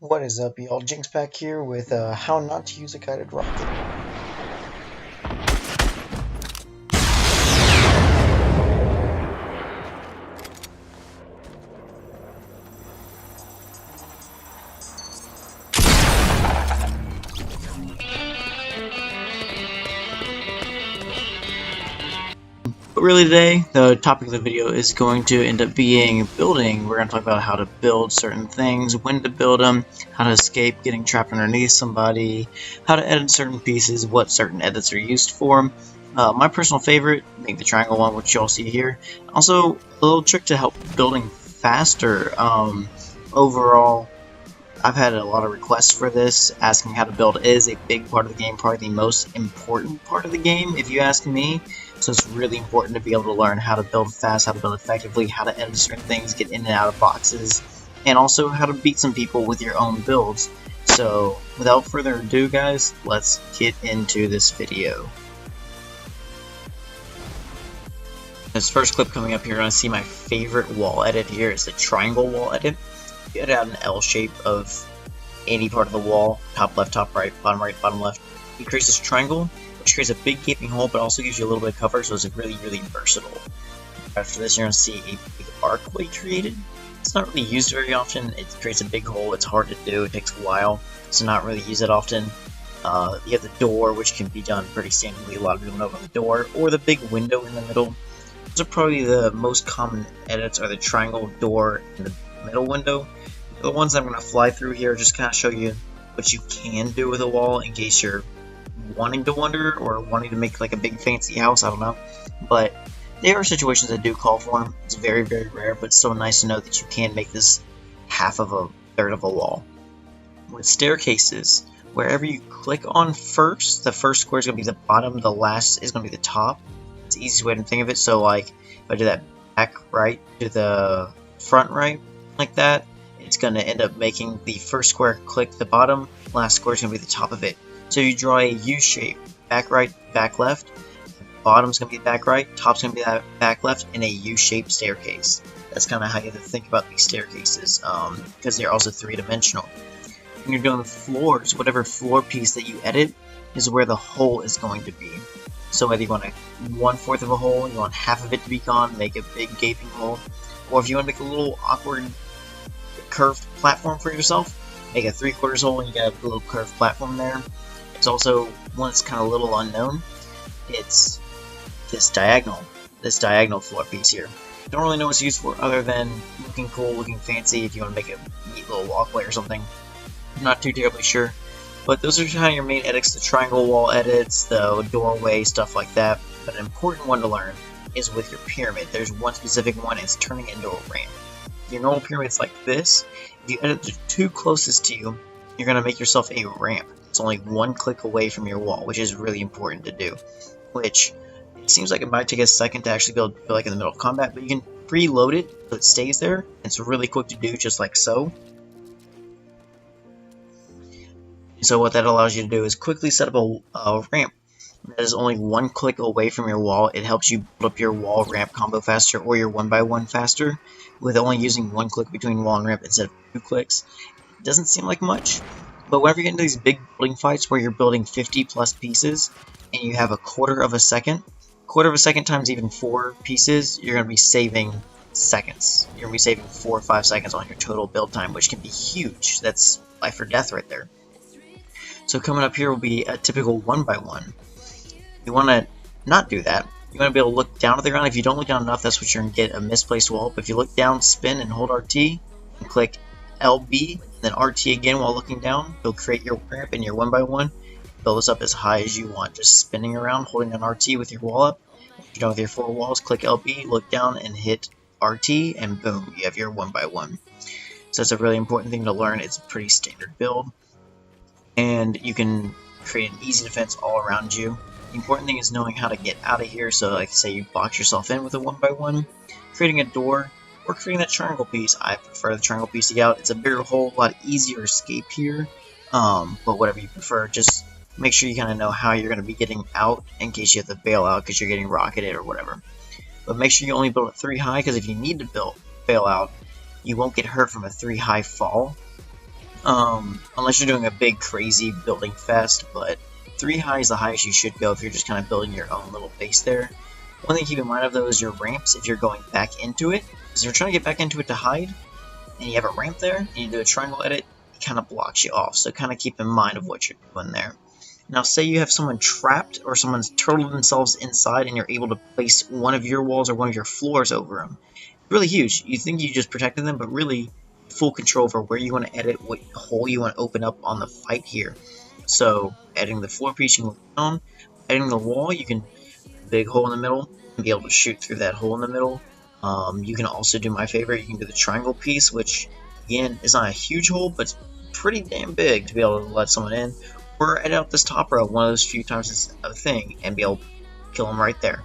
What is up, y'all? Jinx back here with how not to use a guided rocket. But really today, the topic of the video is going to end up being building. We're going to talk about how to build certain things, when to build them, how to escape getting trapped underneath somebody, how to edit certain pieces, what certain edits are used for. My personal favorite, make the triangle one, which y'all see here. Also, a little trick to help building faster. Overall, I've had a lot of requests for this. Asking how to build is a big part of the game, probably the most important part of the game, if you ask me. So it's really important to be able to learn how to build fast, how to build effectively, how to edit certain things, get in and out of boxes, and also how to beat some people with your own builds. So without further ado, guys, let's get into this video. This first clip coming up here, you're going to see my favorite wall edit here. It's the triangle wall edit. You edit out an L shape of any part of the wall, top left, bottom left. It creates this triangle, which creates a big gaping hole, but also gives you a little bit of cover, so it's really versatile. After this, you're going to see a big archway created. It's not really used very often. It creates a big hole. It's hard to do. It takes a while, so not really use it often. You have the door, which can be done pretty standardly. A lot of people know about the door, or the big window in the middle. Those are probably the most common edits, are the triangle, door, and the middle window. The ones I'm going to fly through here just kind of show you what you can do with a wall in case you're wanting to wonder or wanting to make like a big fancy house, I don't know. But there are situations that do call for them. It's very rare, but it's still nice to know that you can make this half of a third of a wall. With staircases, wherever you click on first, the first square is going to be the bottom, the last is going to be the top. It's the easiest way to think of it. So like if I do that back right to the front right like that, it's going to end up making the first square click the bottom, last square is going to be the top of it. So you draw a U shape, back right, back left, bottom's going to be back right, top's going to be that back left, in a U-shaped staircase. That's kind of how you have to think about these staircases, because they're also three-dimensional. When you're doing floors, whatever floor piece that you edit is where the hole is going to be. So whether you want 1/4 of a hole, you want half of it to be gone, make a big gaping hole, or if you want to make a little awkward curved platform for yourself, make a 3/4 hole and you got a little curved platform there. It's also one that's kind of a little unknown. It's this diagonal floor piece here. Don't really know what it's used for other than looking cool, looking fancy, if you want to make a neat little walkway or something. I'm not too terribly sure. But those are kind of your main edits, the triangle wall edits, the doorway, stuff like that. But an important one to learn is with your pyramid. There's one specific one, it's turning it into a ramp. Your normal pyramid's like this. If you edit the two closest to you, you're going to make yourself a ramp. It's only one click away from your wall, which is really important to do. Which, it seems like it might take a second to actually be able to feel like in the middle of combat, but you can preload it so it stays there. It's really quick to do, just like so. So what that allows you to do is quickly set up a ramp that is only one click away from your wall. It helps you build up your wall ramp combo faster, or your 1x1 faster, with only using one click between wall and ramp instead of 2 clicks. It doesn't seem like much, but whenever you get into these big building fights where you're building 50 plus pieces and you have a 1/4 of a second times even 4 pieces, you're going to be saving seconds. You're going to be saving 4 or 5 seconds on your total build time, which can be huge. That's life or death right there. So coming up here will be a typical 1x1. You want to not do that. You want to be able to look down at the ground. If you don't look down enough, that's what you're going to get, a misplaced wall. But if you look down, spin, and hold RT, and click LB, then RT again while looking down, you'll create your ramp in your 1x1. Build this up as high as you want, just spinning around, holding an RT with your wall up. If you're done with your 4 walls, click LB, look down, and hit RT, and boom, you have your 1x1. So that's a really important thing to learn. It's a pretty standard build, and you can create an easy defense all around you. The important thing is knowing how to get out of here. So like say you box yourself in with a 1x1, creating a door, or creating that triangle piece. I prefer the triangle piece to get out. It's a bigger hole, a lot easier escape here. But whatever you prefer, just make sure you kind of know how you're going to be getting out in case you have to bail out because you're getting rocketed or whatever. But make sure you only build it 3 high, because if you need to bail out, you won't get hurt from a 3 high fall. unless you're doing a big crazy building fest, but 3 high is the highest you should go if you're just kind of building your own little base there. One thing to keep in mind of though is your ramps if you're going back into it. Because if you're trying to get back into it to hide, and you have a ramp there, and you do a triangle edit, it kind of blocks you off, so kind of keep in mind of what you're doing there. Now say you have someone trapped, or someone's turtled themselves inside, and you're able to place one of your walls or one of your floors over them. Really huge. You think you just protected them, but really full control over where you want to edit, what hole you want to open up on the fight here. So editing the floor piece, you can look down. Editing the wall, you can big hole in the middle and be able to shoot through that hole in the middle. You can also do my favorite, you can do the triangle piece, which again is not a huge hole, but it's pretty damn big to be able to let someone in. Or edit out this top row one of those few times it's a thing and be able to kill them right there.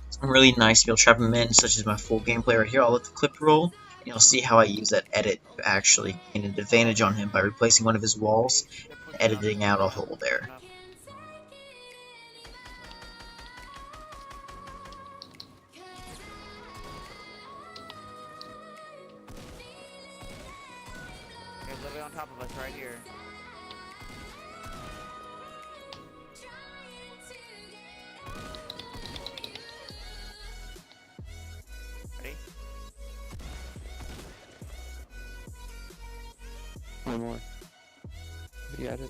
It's really nice to be able to trap them in, such as my full gameplay right here. I'll let the clip roll, and you'll see how I use that edit to actually gain an advantage on him by replacing one of his walls and editing out a hole there. Okay, literally on top of us right here. Ready? One more. You got it.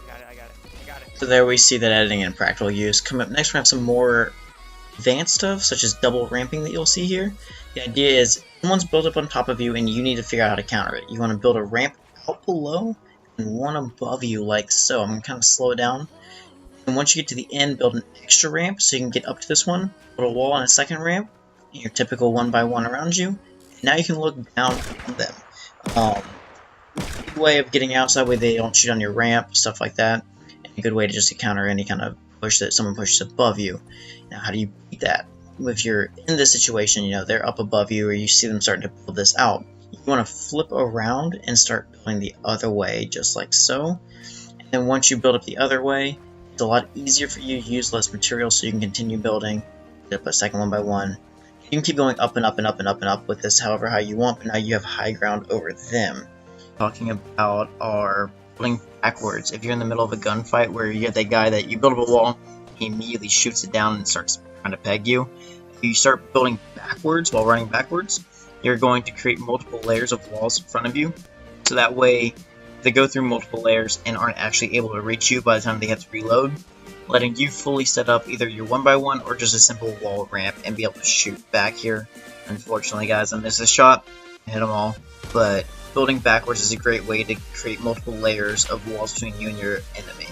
I got it. So there we see that editing in practical use. Coming up next, we have some more advanced stuff, such as double ramping that you'll see here. The idea is someone's built up on top of you and you need to figure out how to counter it. You want to build a ramp out below and one above you like so. I'm going to kind of slow it down. And once you get to the end, build an extra ramp so you can get up to this one, build a wall and a second ramp, and your typical 1x1 around you. And now you can look down on them. Good way of getting outside where they don't shoot on your ramp, stuff like that. And a good way to just counter any kind of push that someone pushes above you. Now, how do you beat that? If you're in this situation, you know, they're up above you or you see them starting to build this out, you want to flip around and start building the other way, just like so. And then once you build up the other way, it's a lot easier for you to use less material so you can continue building, get up a second 1x1. You can keep going up and up and up and up and up with this however high you want, but now you have high ground over them. Talking about our building backwards. If you're in the middle of a gunfight where you get that guy that you build up a wall, he immediately shoots it down and starts trying to peg you. If you start building backwards while running backwards, you're going to create multiple layers of walls in front of you. So that way, they go through multiple layers and aren't actually able to reach you by the time they have to reload, letting you fully set up either your 1x1 or just a simple wall ramp and be able to shoot back here. Unfortunately, guys, I missed a shot. I hit them all. But building backwards is a great way to create multiple layers of walls between you and your enemy.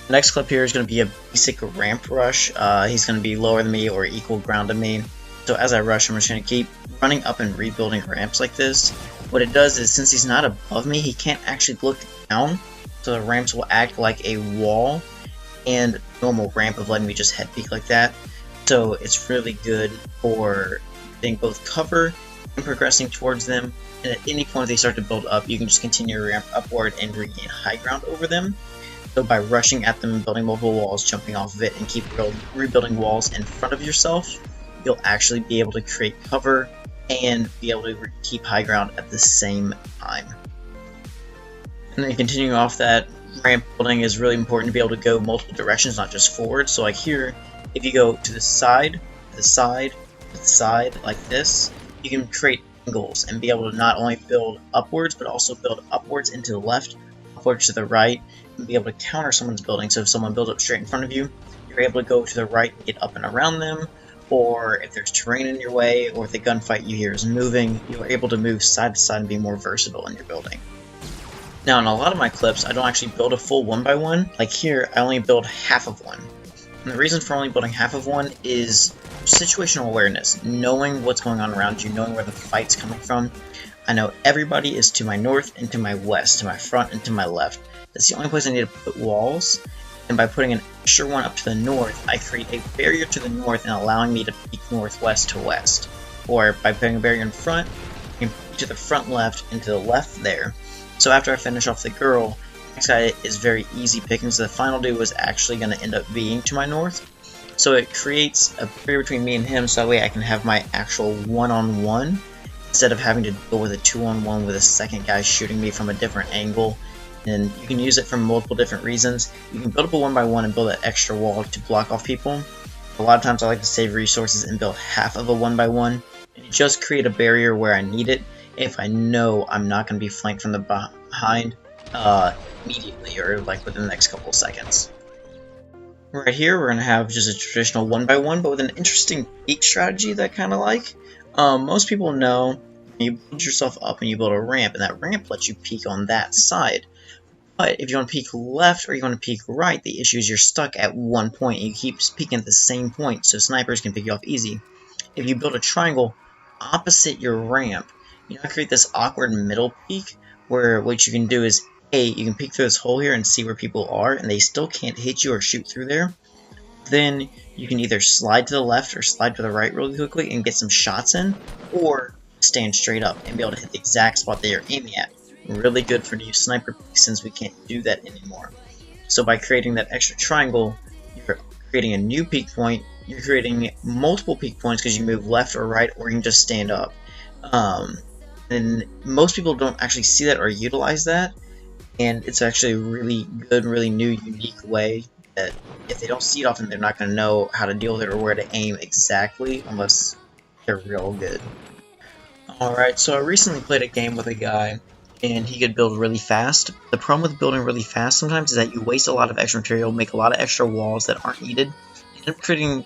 The next clip here is going to be a basic ramp rush. He's going to be lower than me or equal ground to me. So as I rush, I'm just going to keep running up and rebuilding ramps like this. What it does is, since he's not above me, he can't actually look down, so the ramps will act like a wall and normal ramp of letting me just head peek like that. So it's really good for getting both cover and progressing towards them, and at any point they start to build up, you can just continue to ramp upward and regain high ground over them. So by rushing at them and building multiple walls, jumping off of it, and keep rebuilding walls in front of yourself, you'll actually be able to create cover and be able to keep high ground at the same time. And then continuing off that, ramp building is really important to be able to go multiple directions, not just forward. So like here, if you go to the side, to the side, to the side, like this, you can create angles and be able to not only build upwards, but also build upwards into the left, upwards to the right, and be able to counter someone's building. So if someone builds up straight in front of you, you're able to go to the right and get up and around them, or if there's terrain in your way, or if the gunfight you hear is moving, you're able to move side to side and be more versatile in your building. Now in a lot of my clips, I don't actually build a full 1x1. Like here, I only build half of one. And the reason for only building half of one is situational awareness, knowing what's going on around you, knowing where the fight's coming from. I know everybody is to my north and to my west, to my front and to my left. That's the only place I need to put walls, and by putting an extra one up to the north, I create a barrier to the north and allowing me to peek northwest to west. Or by putting a barrier in front, I can peek to the front left and to the left there. So after I finish off the girl, the next guy is very easy picking, so the final dude was actually going to end up being to my north. So it creates a barrier between me and him, so that way I can have my actual one-on-one instead of having to deal with a 2-on-1 with a second guy shooting me from a different angle. And you can use it for multiple different reasons. You can build up a 1x1 and build an extra wall to block off people. A lot of times I like to save resources and build half of a 1x1 and just create a barrier where I need it if I know I'm not going to be flanked from the behind immediately or like within the next couple of seconds. Right here we're going to have just a traditional 1x1 but with an interesting peek strategy that I kind of like. Most people know you build yourself up and you build a ramp, and that ramp lets you peek on that side. But if you want to peek left or you want to peek right, the issue is you're stuck at one point and you keep peeking at the same point, so snipers can pick you off easy. If you build a triangle opposite your ramp, you know, create this awkward middle peek where what you can do is, A, you can peek through this hole here and see where people are and they still can't hit you or shoot through there. Then you can either slide to the left or slide to the right really quickly and get some shots in, or stand straight up and be able to hit the exact spot that you're aiming at. Really good for new sniper peeks since we can't do that anymore. So by creating that extra triangle, you're creating a new peek point, you're creating multiple peek points because you move left or right, or you can just stand up. And most people don't actually see that or utilize that, and it's actually a really good, really new, unique way that if they don't see it often, they're not going to know how to deal with it or where to aim exactly unless they're real good. Alright, so I recently played a game with a guy and he could build really fast. The problem with building really fast sometimes is that you waste a lot of extra material, make a lot of extra walls that aren't needed, and end up creating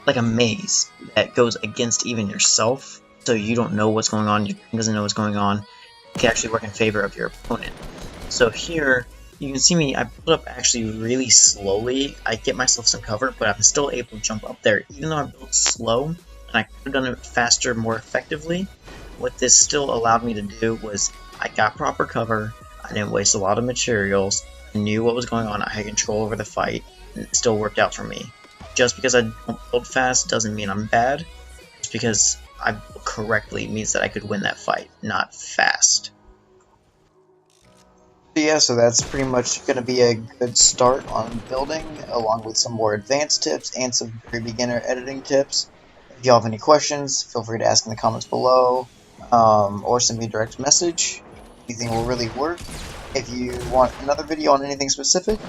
like a maze that goes against even yourself, so you don't know what's going on, your team doesn't know what's going on. It can actually work in favor of your opponent. So here, you can see me, I build up actually really slowly. I get myself some cover, but I'm still able to jump up there, even though I built slow, and I could have done it faster, more effectively. What this still allowed me to do was I got proper cover, I didn't waste a lot of materials, I knew what was going on, I had control over the fight, and it still worked out for me. Just because I don't build fast doesn't mean I'm bad, just because I built correctly means that I could win that fight, not fast. Yeah, so that's pretty much going to be a good start on building, along with some more advanced tips and some very beginner editing tips. If you have any questions, feel free to ask in the comments below, or send me a direct message. Anything will really work. If you want another video on anything specific,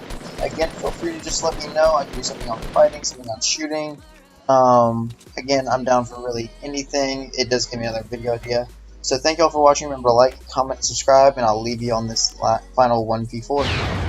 again, feel free to just let me know. I can do something on fighting, something on shooting. Again, I'm down for really anything. It does give me another video idea. So thank you all for watching. Remember to like, comment, subscribe, and I'll leave you on this final 1v4.